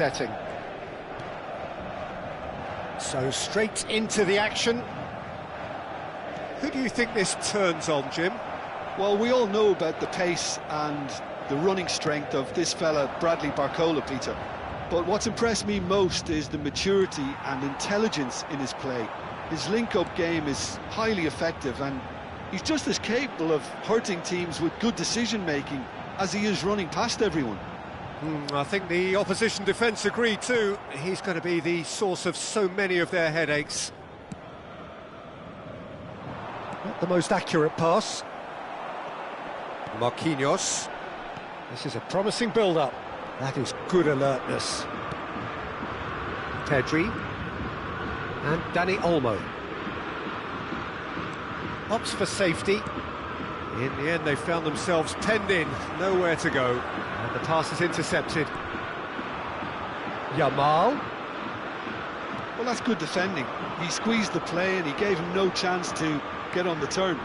setting. So straight into the action. Who do you think this turns on, Jim? Well, we all know about the pace and the running strength of this fella, Bradley Barcola, Peter. But what's impressed me most is the maturity and intelligence in his play. His link-up game is highly effective, and he's just as capable of hurting teams with good decision-making as he is running past everyone. I think the opposition defence agree too. He's going to be the source of so many of their headaches. Not the most accurate pass. Marquinhos. This is a promising build-up. That is good alertness. Pedri. And Dani Olmo. Opts for safety. In the end, they found themselves penned in, nowhere to go. And the pass is intercepted. Yamal. Well, that's good defending. He squeezed the play and he gave him no chance to get on the turn.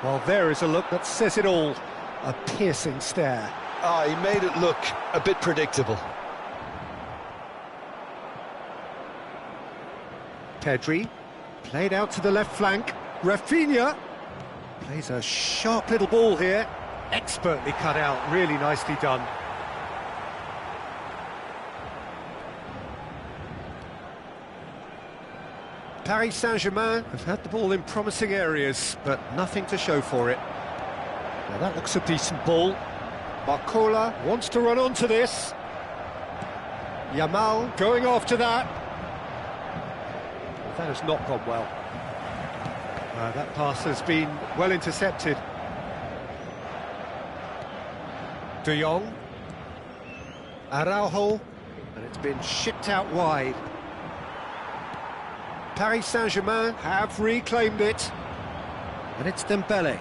Well, there is a look that says it all. A piercing stare. He made it look a bit predictable. Pedri, played out to the left flank. Rafinha plays a sharp little ball here. Expertly cut out, really nicely done. Paris Saint-Germain have had the ball in promising areas, but nothing to show for it. Now that looks a decent ball. Barcola wants to run onto this. Yamal going after that. That has not gone well. That pass has been well intercepted. De Jong. Araujo. And it's been shipped out wide. Paris Saint-Germain have reclaimed it. And it's Dembele.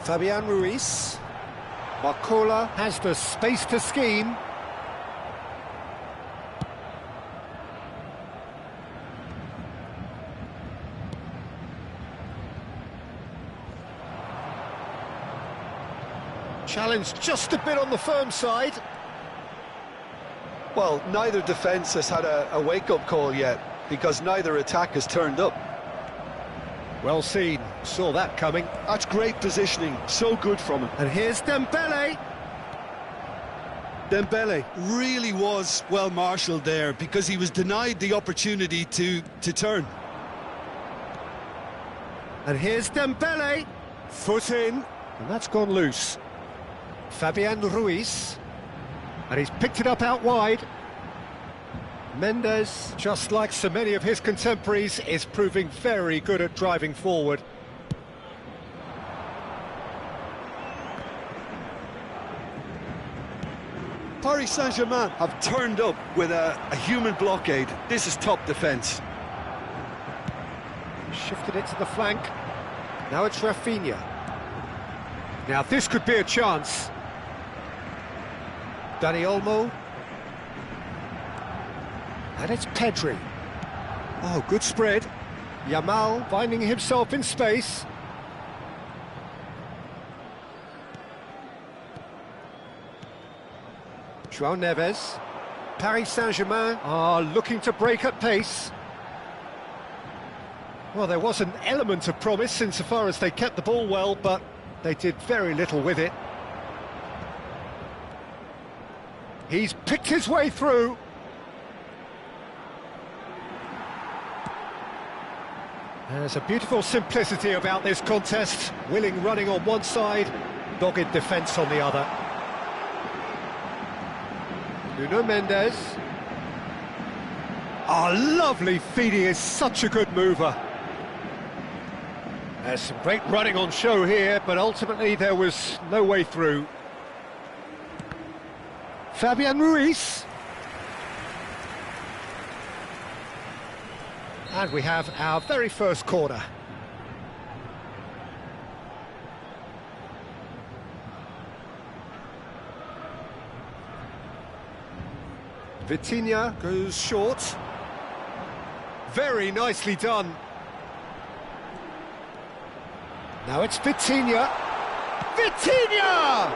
Fabian Ruiz. Barcola has the space to scheme. Challenge just a bit on the firm side. Well, neither defence has had a wake-up call yet, because neither attack has turned up. Well seen, saw that coming. That's great positioning, so good from him. And here's Dembele. Dembele really was well marshalled there, because he was denied the opportunity to turn. And here's Dembele. Foot in, and that's gone loose. Fabian Ruiz, and he's picked it up out wide. Mendes, just like so many of his contemporaries, is proving very good at driving forward. Paris Saint-Germain have turned up with a human blockade. This is top defence. Shifted it to the flank. Now it's Rafinha. Now this could be a chance. Dani Olmo. And it's Pedri. Oh, good spread. Yamal finding himself in space. João Neves. Paris Saint-Germain are looking to break at pace. Well, there was an element of promise insofar as they kept the ball well, but they did very little with it. He's picked his way through. There's a beautiful simplicity about this contest. Willing running on one side, dogged defence on the other. Nuno Mendes. Oh, lovely feed. He is such a good mover. There's some great running on show here, but ultimately there was no way through. Fabian Ruiz. And we have our very first corner. Vitinha goes short. Very nicely done. Now it's Vitinha. Vitinha!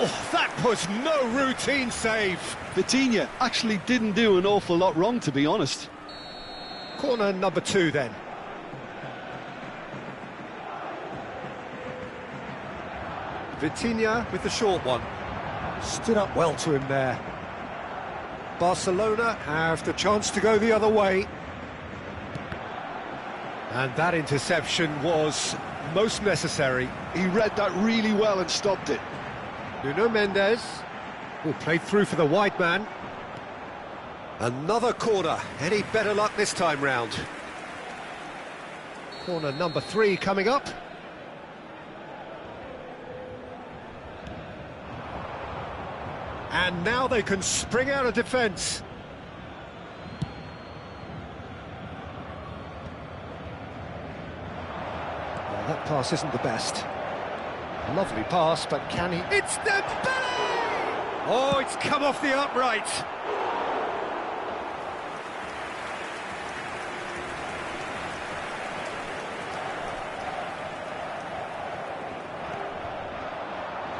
Oh, that was no routine save. Vitinha actually didn't do an awful lot wrong, to be honest. Corner number 2 then. Vitinha with the short one. Stood up well to him there. Barcelona have the chance to go the other way. And that interception was most necessary. He read that really well and stopped it. Nuno Mendes will play through for the wide man. Another corner. Any better luck this time round? Corner number 3 coming up. And now they can spring out of defence. Well, that pass isn't the best. Lovely pass, but can he... It's Dembele! Oh, it's come off the upright.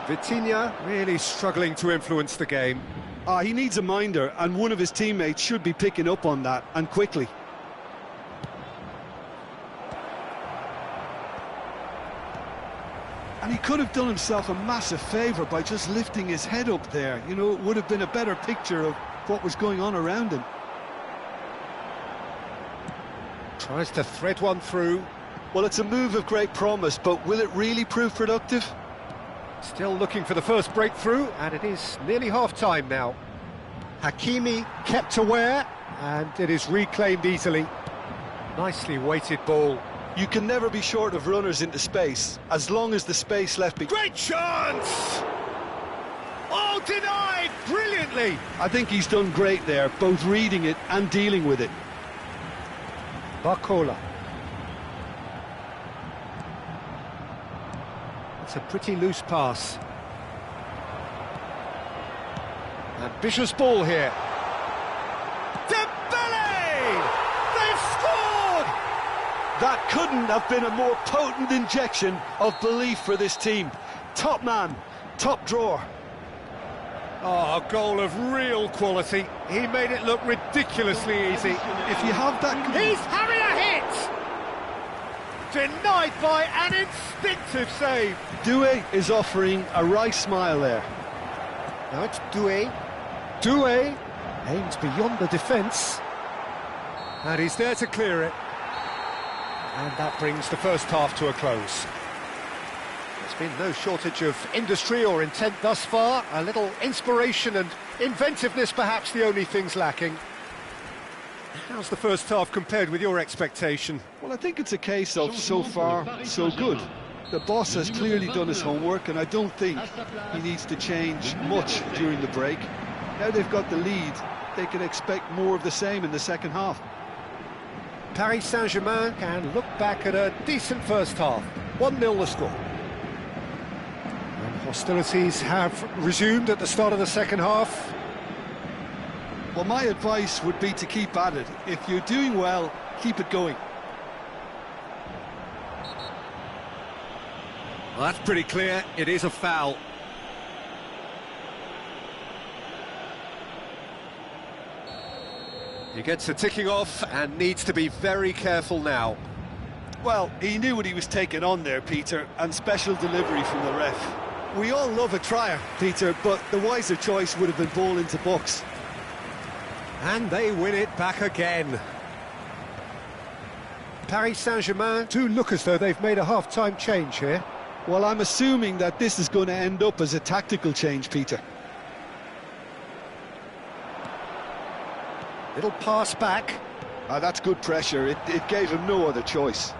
Vitinha really struggling to influence the game. He needs a minder, and one of his teammates should be picking up on that, and quickly. And he could have done himself a massive favour by just lifting his head up there. You know, it would have been a better picture of what was going on around him. Tries to thread one through. Well, it's a move of great promise, but will it really prove productive? Still looking for the first breakthrough, and it is nearly half-time now. Hakimi kept aware, and it is reclaimed easily. Nicely weighted ball. You can never be short of runners into space, as long as the space left be... Great chance! Oh, denied brilliantly! I think he's done great there, both reading it and dealing with it. Barcola. It's a pretty loose pass. Ambitious ball here. Dembele! They've scored! That couldn't have been a more potent injection of belief for this team. Top man, top drawer. Oh, a goal of real quality. He made it look ridiculously easy. If you have that... He's having a hit! Denied by an instinctive save. Doué is offering a wry smile there. Now it's Doué. Doué aims beyond the defence. And he's there to clear it. And that brings the first half to a close. There's been no shortage of industry or intent thus far. A little inspiration and inventiveness perhaps the only things lacking. How's the first half compared with your expectation? Well, I think it's a case of so far, so good. The boss has clearly done his homework, and I don't think he needs to change much during the break. Now they've got the lead, they can expect more of the same in the second half. Paris Saint-Germain can look back at a decent first half. 1-0 the score. And hostilities have resumed at the start of the second half. Well, my advice would be to keep at it. If you're doing well, keep it going. Well, that's pretty clear. It is a foul. He gets the ticking off and needs to be very careful now. Well, he knew what he was taking on there, Peter, and special delivery from the ref. We all love a trier, Peter, but the wiser choice would have been ball into box. And they win it back again. Paris Saint-Germain do look as though they've made a half-time change here. Well, I'm assuming that this is going to end up as a tactical change, Peter. Little pass back. That's good pressure. It gave him no other choice.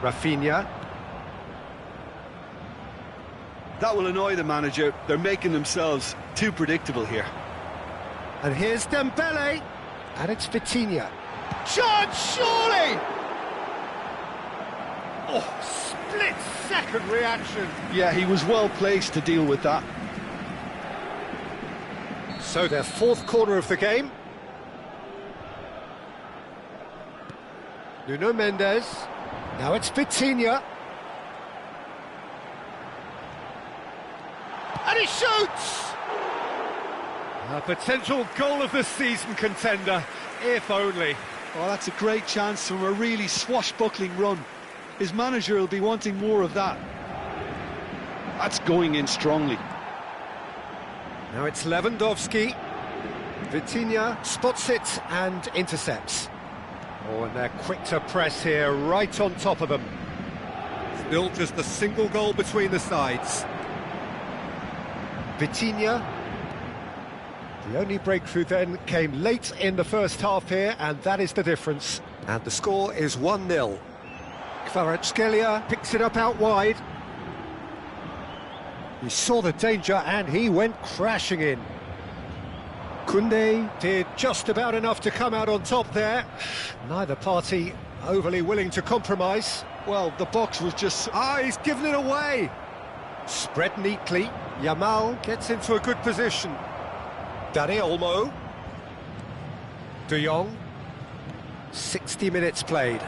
Rafinha. That will annoy the manager. They're making themselves too predictable here. And here's Dembele. And it's Vitinha. Chance, surely! Oh, split-second reaction. Yeah, he was well placed to deal with that. So their fourth corner of the game. Nuno Mendes. Now it's Vitinha. and he shoots! A potential goal of the season contender, if only. Oh, that's a great chance from a really swashbuckling run. His manager will be wanting more of that. That's going in strongly. Now it's Lewandowski. Vitinha spots it and intercepts. Oh, and they're quick to press here, right on top of them. Still just a single goal between the sides. Vitinha. The only breakthrough then came late in the first half here, and that is the difference. And the score is 1-0. Kvaratskhelia picks it up out wide. He saw the danger and he went crashing in. Koundé did just about enough to come out on top there. Neither party overly willing to compromise. Well, the box was just... He's given it away. Spread neatly. Yamal gets into a good position. Dani Olmo. De Jong. 60 minutes played.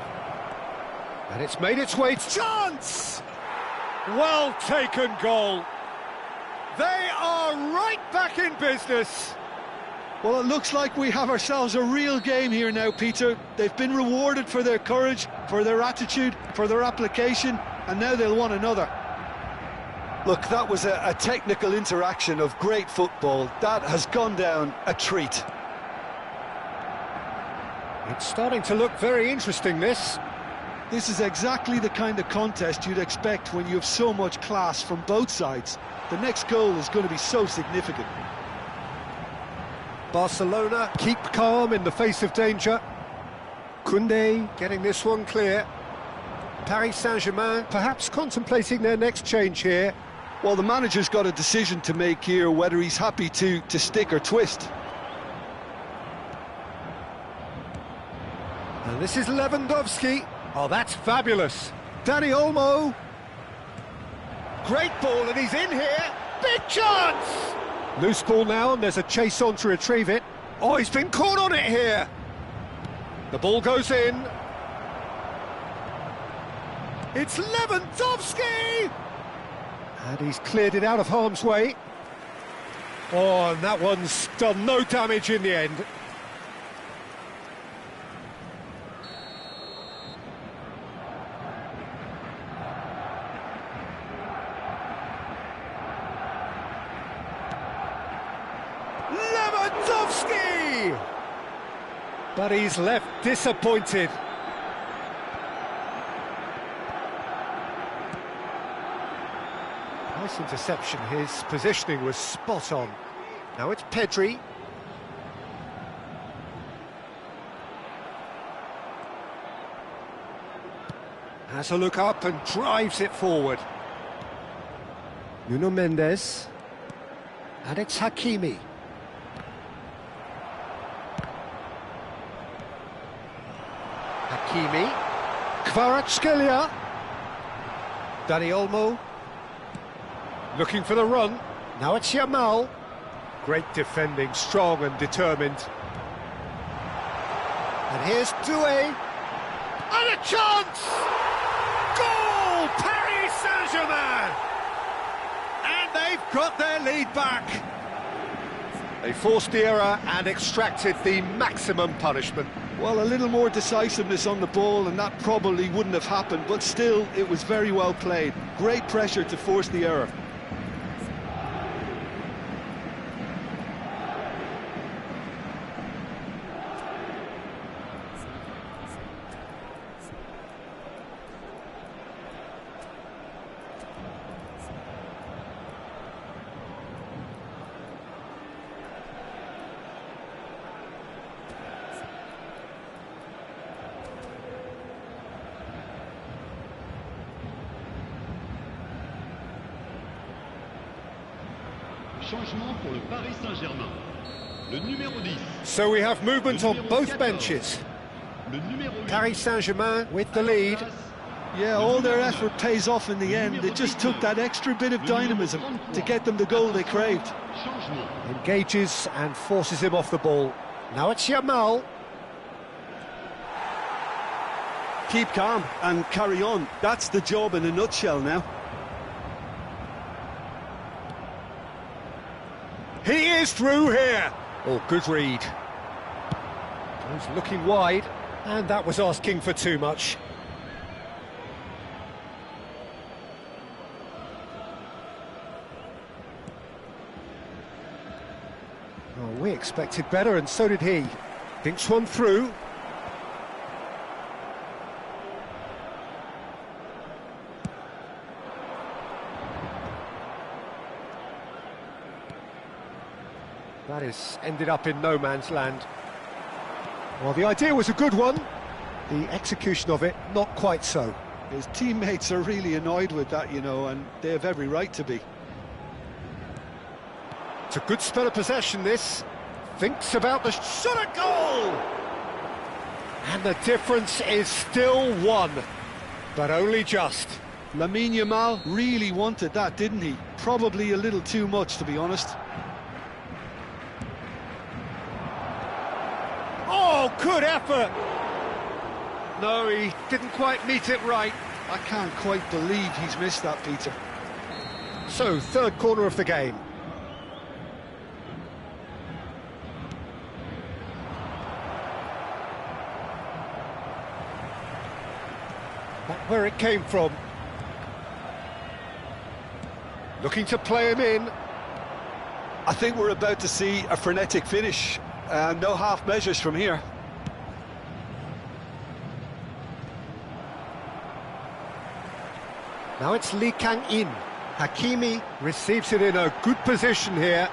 And it's made its way to... Chance! Well taken goal. They are right back in business. Well, it looks like we have ourselves a real game here now, Peter. They've been rewarded for their courage, for their attitude, for their application, and now they'll want another. Look, that was a technical interaction of great football. That has gone down a treat. It's starting to look very interesting, this. This is exactly the kind of contest you'd expect when you have so much class from both sides. The next goal is going to be so significant. Barcelona keep calm in the face of danger. Koundé getting this one clear. Paris Saint-Germain perhaps contemplating their next change here. Well, the manager's got a decision to make here, whether he's happy to stick or twist. And this is Lewandowski. Oh, that's fabulous. Dani Olmo. Great ball, and he's in here. Big chance! Loose ball now, and there's a chase on to retrieve it. Oh, he's been caught on it here. The ball goes in. It's Lewandowski! And he's cleared it out of harm's way. Oh, and that one's done no damage in the end. Lewandowski! But he's left disappointed. Nice interception, his positioning was spot on. Now it's Pedri. Has a look up and drives it forward. Nuno Mendes. And it's Hakimi. Hakimi. Kvaratskhelia. Dani Olmo. Looking for the run. Now it's Yamal. Great defending, strong and determined. And here's Doué. And a chance! Goal! Paris Saint-Germain! And they've got their lead back. They forced the error and extracted the maximum punishment. Well, a little more decisiveness on the ball and that probably wouldn't have happened, but still, it was very well played. Great pressure to force the error. Changement pour le Paris Saint-Germain. Le numéro 10. So we have movement on both benches. Le numéro 8. Paris Saint-Germain with the lead. Yeah, all their effort pays off in the end. It just took that extra bit of dynamism to get them the goal they craved. Changement. Engages and forces him off the ball. Now it's Yamal. Keep calm and carry on. That's the job in a nutshell now. He is through here. Oh, good read. He's looking wide, and that was asking for too much. Oh, we expected better, and so did he. Thinks one through. That has ended up in no man's land. Well, the idea was a good one. The execution of it, not quite so. His teammates are really annoyed with that, you know, and they have every right to be. It's a good spell of possession, this. Thinks about the shot at goal! And the difference is still one, but only just. Lamine Yamal really wanted that, didn't he? Probably a little too much, to be honest. Oh, good effort! No, he didn't quite meet it right. I can't quite believe he's missed that, Peter. So, third corner of the game. Back where it came from. Looking to play him in. I think we're about to see a frenetic finish. No half measures from here. Now it's Lee Kang-in. Hakimi receives it in a good position here.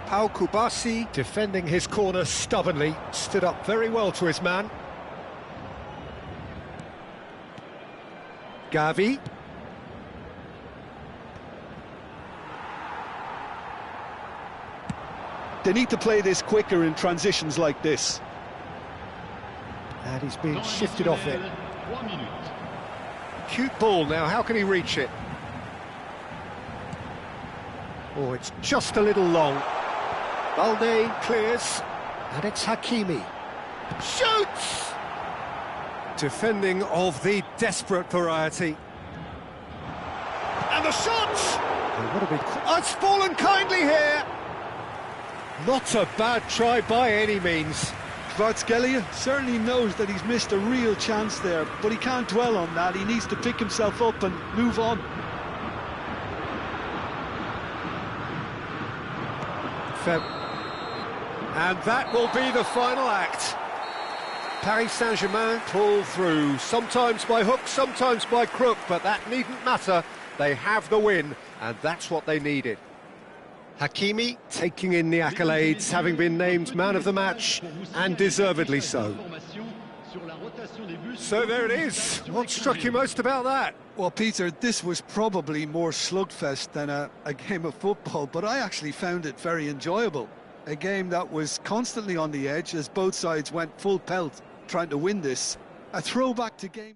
Pau Kubasi defending his corner stubbornly, stood up very well to his man. Gavi. They need to play this quicker in transitions like this. And he's being shifted off it. Cute ball now, how can he reach it? Oh, it's just a little long. Balde clears, and it's Hakimi. Shoots! Defending of the desperate variety. And the shot! Oh, what a big... Oh, it's fallen kindly here! Not a bad try by any means. Kvaratskhelia certainly knows that he's missed a real chance there, but he can't dwell on that. He needs to pick himself up and move on. And that will be the final act. Paris Saint-Germain pull through, sometimes by hook, sometimes by crook, but that needn't matter. They have the win, and that's what they needed. Hakimi taking in the accolades, having been named man of the match, and deservedly so. So there it is. What struck you most about that? Well, Peter, this was probably more slugfest than a game of football, but I actually found it very enjoyable. A game that was constantly on the edge as both sides went full pelt trying to win this. A throwback to game...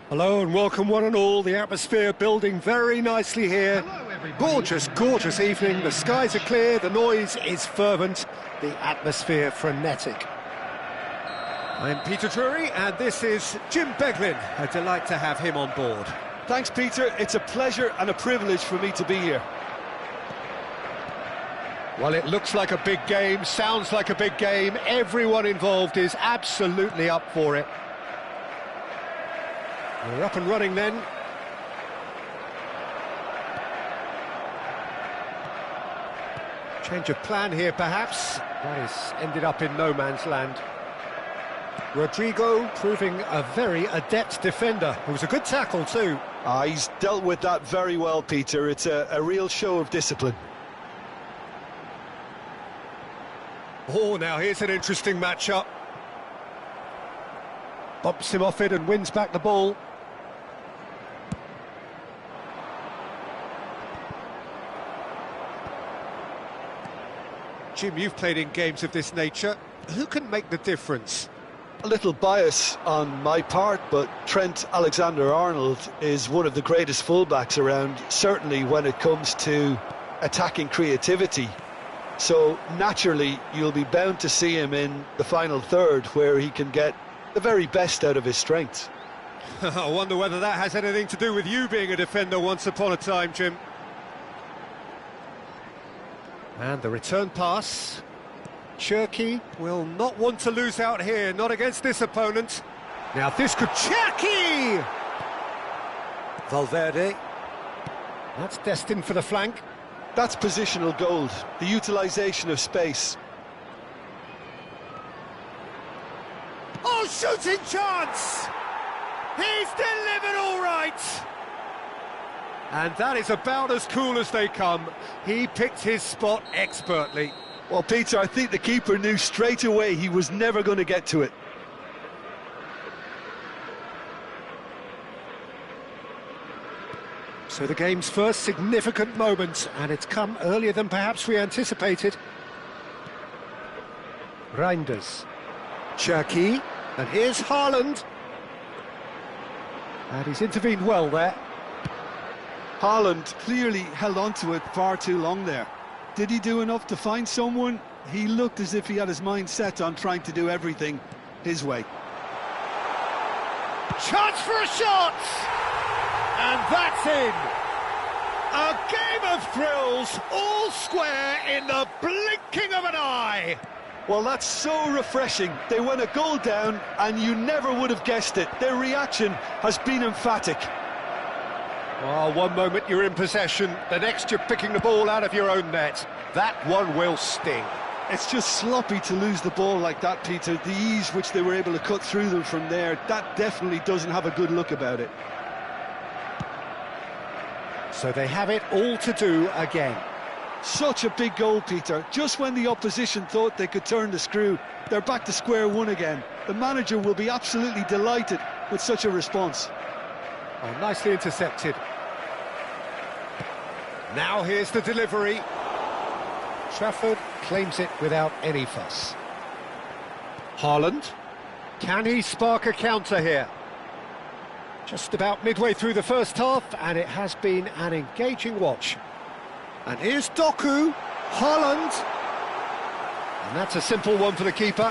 Hello and welcome one and all. The atmosphere building very nicely here. Hello, everybody. Gorgeous, gorgeous evening. The skies are clear, the noise is fervent, the atmosphere frenetic. I'm Peter Drury and this is Jim Beglin. A delight to have him on board. Thanks, Peter. It's a pleasure and a privilege for me to be here. Well, it looks like a big game, sounds like a big game. Everyone involved is absolutely up for it. We're up and running then. Change of plan here, perhaps. That has ended up in no man's land. Rodrigo proving a very adept defender. It was a good tackle too. He's dealt with that very well, Peter. It's a real show of discipline. Oh, now here's an interesting matchup. Bumps him off it and wins back the ball. Jim, you've played in games of this nature. Who can make the difference? A little bias on my part, but Trent Alexander-Arnold is one of the greatest fullbacks around, certainly when it comes to attacking creativity. So naturally, you'll be bound to see him in the final third, where he can get the very best out of his strengths. I wonder whether that has anything to do with you being a defender once upon a time, Jim. And the return pass. Cherky will not want to lose out here, not against this opponent. Now this could... Cherky! Valverde. That's destined for the flank. That's positional gold, the utilisation of space. Oh, shooting chance! He's delivered all right! And that is about as cool as they come. He picked his spot expertly. Well, Peter, I think the keeper knew straight away he was never going to get to it. So the game's first significant moment, and it's come earlier than perhaps we anticipated. Reinders. Cherky. And here's Haaland. And he's intervened well there. Haaland clearly held on to it far too long there. Did he do enough to find someone? He looked as if he had his mind set on trying to do everything his way. Chance for a shot! And that's in! A game of thrills, all square in the blinking of an eye! Well, that's so refreshing. They went a goal down and you never would have guessed it. Their reaction has been emphatic. Oh, one moment you're in possession, the next you're picking the ball out of your own net. That one will sting. It's just sloppy to lose the ball like that, Peter. The ease which they were able to cut through them from there, that definitely doesn't have a good look about it. So they have it all to do again. Such a big goal, Peter. Just when the opposition thought they could turn the screw, they're back to square one again. The manager will be absolutely delighted with such a response. Oh, nicely intercepted. Now here's the delivery. Trafford claims it without any fuss. Haaland. Can he spark a counter here? Just about midway through the first half, and it has been an engaging watch. And here's Doku. Haaland. And that's a simple one for the keeper.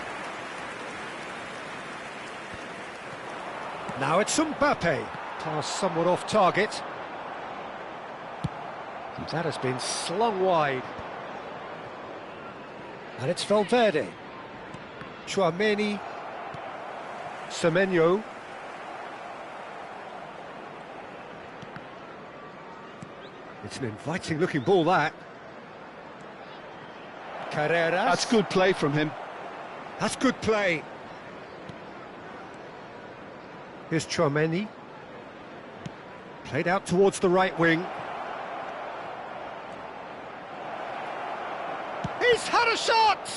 Now it's Mbappe. Pass somewhat off target. And that has been slung wide. And it's Valverde. Tchouaméni. Semenyo. It's an inviting looking ball, that. Carreras. That's good play from him. That's good play. Here's Tchouaméni. Played out towards the right wing. He's had a shot!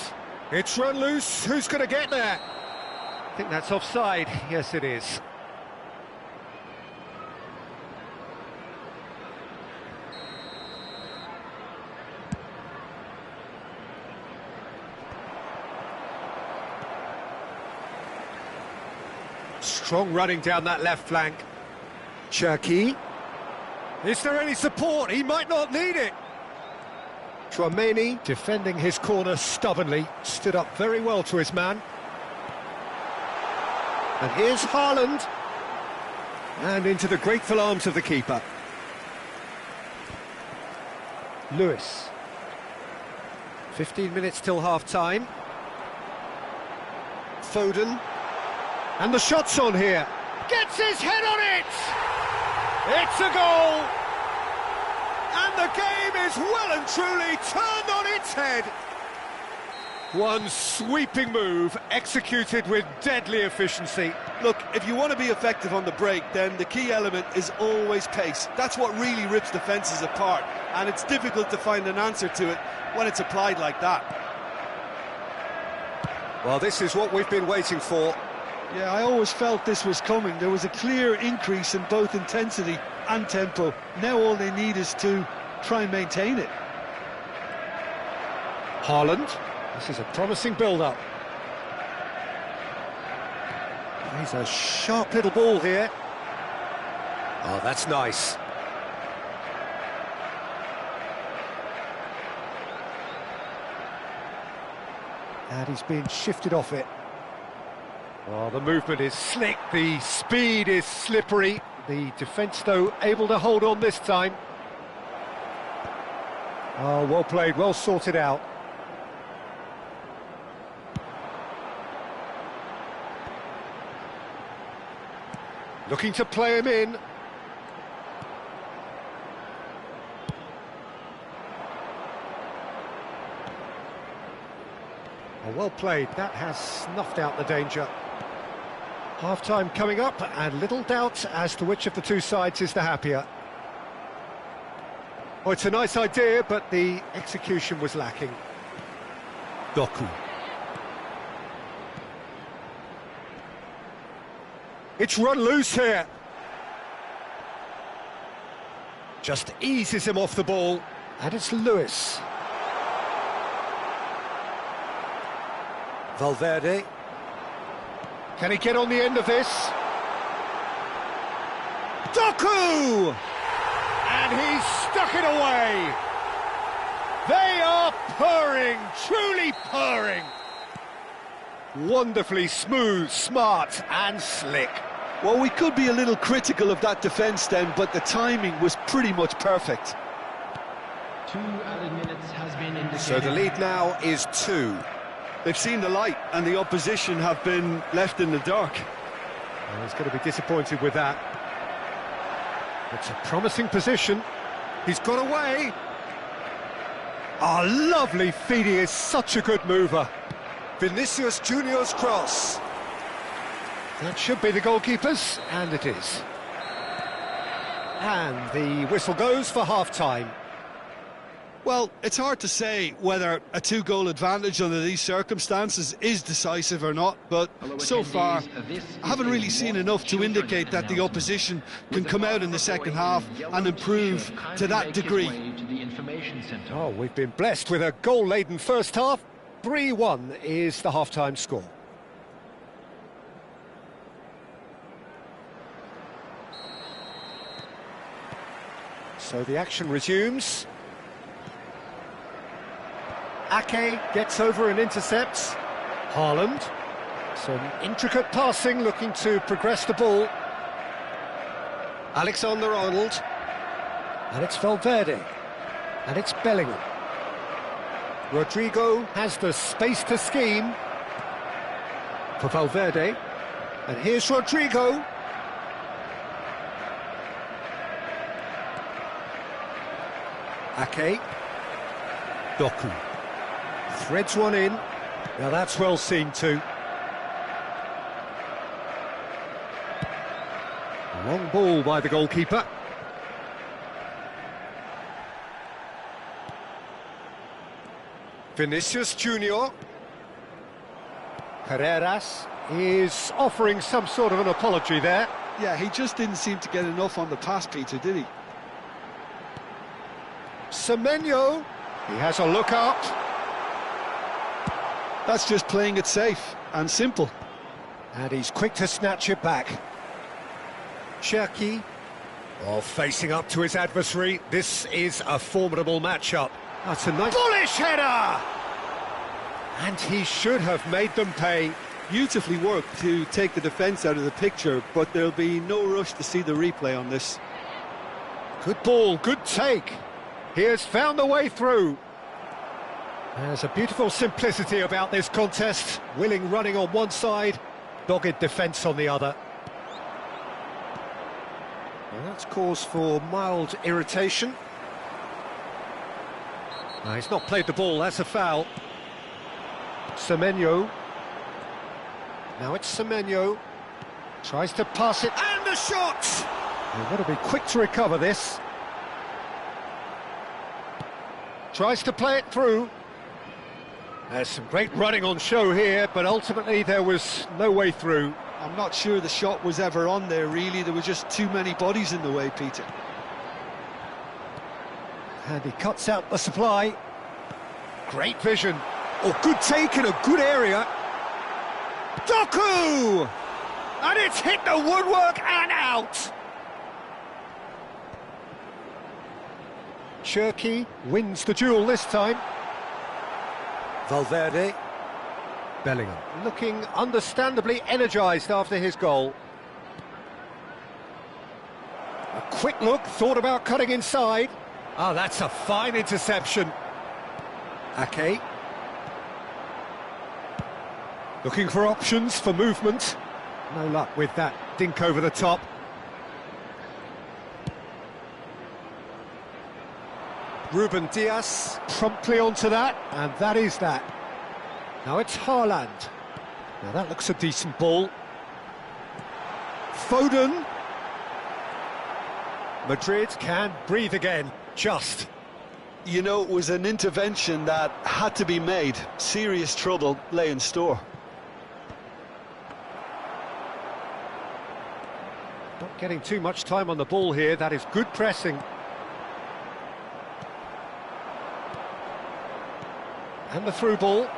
It's run loose. Who's going to get there? I think that's offside. Yes, it is. Strong running down that left flank. Cherki. Is there any support? He might not need it. Chouameni defending his corner stubbornly, stood up very well to his man. And here's Haaland. And into the grateful arms of the keeper. Lewis. 15 minutes till half-time. Foden. And the shot's on here. Gets his head on it! It's a goal! And the game is well and truly turned on its head. One sweeping move, executed with deadly efficiency. Look, if you want to be effective on the break, then the key element is always pace. That's what really rips defences apart, and it's difficult to find an answer to it when it's applied like that. Well, this is what we've been waiting for. Yeah, I always felt this was coming. There was a clear increase in both intensity and tempo. Now all they need is to try and maintain it. Haaland. This is a promising build-up. He's a sharp little ball here. Oh, that's nice. And he's being shifted off it. Oh, the movement is slick, the speed is slippery. The defence, though, able to hold on this time. Oh, well played, well sorted out. Looking to play him in. Oh, well played, that has snuffed out the danger. Half-time coming up, and little doubt as to which of the two sides is the happier. Oh, it's a nice idea, but the execution was lacking. Doku. It's run loose here. Just eases him off the ball. And it's Lewis. Valverde. Can he get on the end of this? Doku! And he's stuck it away. They are purring, truly purring. Wonderfully smooth, smart and slick. Well, we could be a little critical of that defence then, but the timing was pretty much perfect. 2 added minutes has been indicated. So the lead now is 2. They've seen the light and the opposition have been left in the dark. Well, he's going to be disappointed with that. It's a promising position. He's got away. Oh, lovely feed. He is such a good mover. Vinicius Junior's cross. That should be the goalkeeper's, and it is. And the whistle goes for half-time. Well, it's hard to say whether a 2-goal advantage under these circumstances is decisive or not, but so far I haven't really seen enough to indicate that the opposition can come out in the second half and improve to that degree. Oh, we've been blessed with a goal-laden first half. 3-1 is the half-time score. So the action resumes. Ake gets over and intercepts. Haaland. Some intricate passing, looking to progress the ball. Alexander-Arnold. And it's Valverde. And it's Bellingham. Rodrigo has the space to scheme. For Valverde. And here's Rodrigo. Ake. Doku. Threads one in. Now that's well seen too. Long ball by the goalkeeper. Vinicius Junior. Carreras is offering some sort of an apology there. Yeah, he just didn't seem to get enough on the pass, Peter, did he? Semenyo. He has a look up. That's just playing it safe and simple. And he's quick to snatch it back. Cherki. Oh, facing up to his adversary, this is a formidable matchup. That's a nice bullish header! And he should have made them pay. Beautifully worked to take the defence out of the picture, but there'll be no rush to see the replay on this. Good ball, good take. He has found the way through. There's a beautiful simplicity about this contest. Willing running on one side, dogged defence on the other. Well, that's cause for mild irritation. No, he's not played the ball, that's a foul. Semenyo. Now it's Semenyo. Tries to pass it, and the shot! They've got to be quick to recover this. Tries to play it through. There's some great running on show here, but ultimately there was no way through. I'm not sure the shot was ever on there, really. There were just too many bodies in the way, Peter. And he cuts out the supply. Great vision. Oh, good take in a good area. Doku! And it's hit the woodwork and out! Cherki wins the duel this time. Valverde. Bellingham looking understandably energised after his goal. A quick look, thought about cutting inside. Oh, that's a fine interception. Ake. Looking for options for movement. No luck with that dink over the top. Ruben Dias promptly onto that, and that is that. Now it's Haaland. Now that looks a decent ball. Foden. Madrid can breathe again, just. You know, it was an intervention that had to be made. Serious trouble lay in store. Not getting too much time on the ball here, that is good pressing. And the through ball.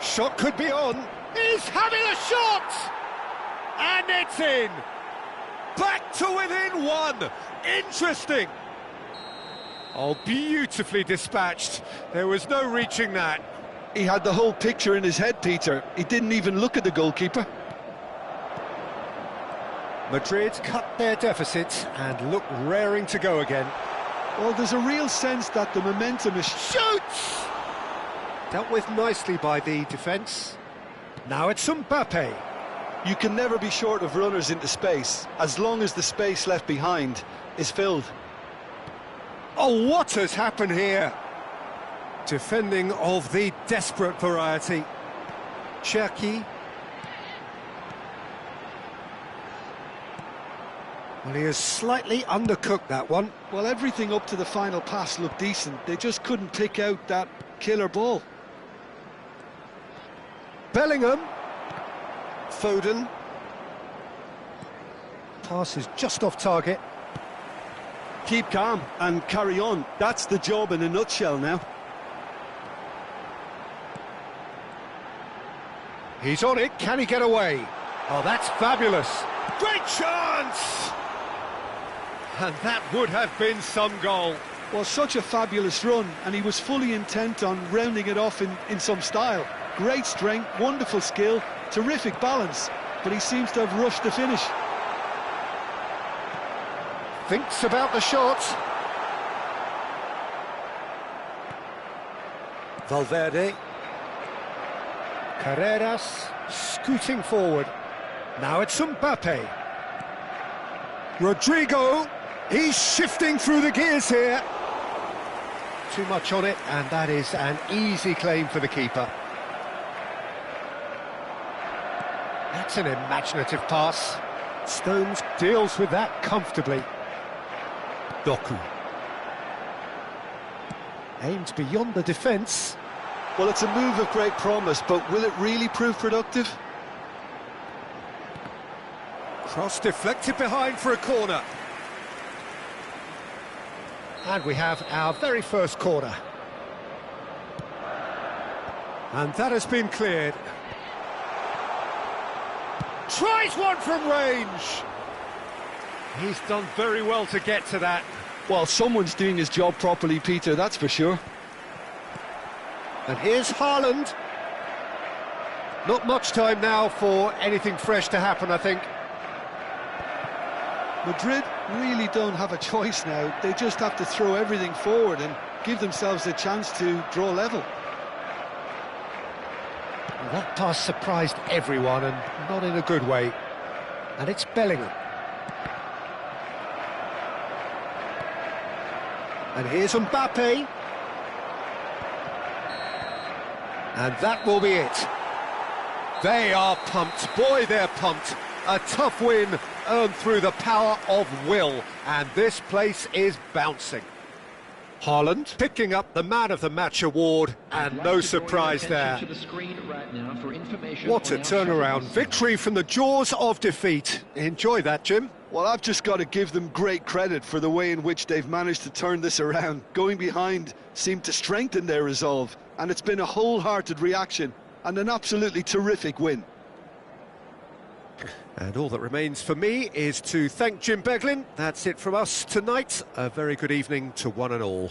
Shot could be on. He's having a shot! And it's in! Back to within one! Interesting! Oh, beautifully dispatched. There was no reaching that. He had the whole picture in his head, Peter. He didn't even look at the goalkeeper. Madrid cut their deficit and look raring to go again. Well, there's a real sense that the momentum is... Shoots! Dealt with nicely by the defence. Now it's Mbappe. You can never be short of runners into space, as long as the space left behind is filled. Oh, what has happened here? Defending of the desperate variety. Cherki. Well, he has slightly undercooked that one. Well, everything up to the final pass looked decent. They just couldn't pick out that killer ball. Bellingham. Foden. Pass is just off target. Keep calm and carry on. That's the job in a nutshell now. He's on it. Can he get away? Oh, that's fabulous. Great chance! And that would have been some goal. Well, such a fabulous run, and he was fully intent on rounding it off in some style. Great strength, wonderful skill, terrific balance, but he seems to have rushed the finish. Thinks about the shot. Valverde. Carreras scooting forward. Now it's Mbappe. Rodrigo. He's shifting through the gears here. Too much on it, and that is an easy claim for the keeper. That's an imaginative pass. Stones deals with that comfortably. Doku. Aimed beyond the defence. Well, it's a move of great promise, but will it really prove productive? Cross deflected behind for a corner. And we have our very first corner. And that has been cleared. Tries one from range. He's done very well to get to that. Well, someone's doing his job properly, Peter, that's for sure. And here's Haaland. Not much time now for anything fresh to happen, I think. Madrid really don't have a choice now. They just have to throw everything forward and give themselves a chance to draw level. Well, that pass surprised everyone, and not in a good way. And it's Bellingham. And here's Mbappe. And that will be it. They are pumped. Boy, they're pumped. A tough win earned through the power of will. And this place is bouncing. Haaland picking up the Man of the Match award, and no surprise there. What a turnaround. Victory from the jaws of defeat. Enjoy that, Jim. Well, I've just got to give them great credit for the way in which they've managed to turn this around. Going behind seemed to strengthen their resolve, and it's been a wholehearted reaction and an absolutely terrific win. And all that remains for me is to thank Jim Beglin. That's it from us tonight. A very good evening to one and all.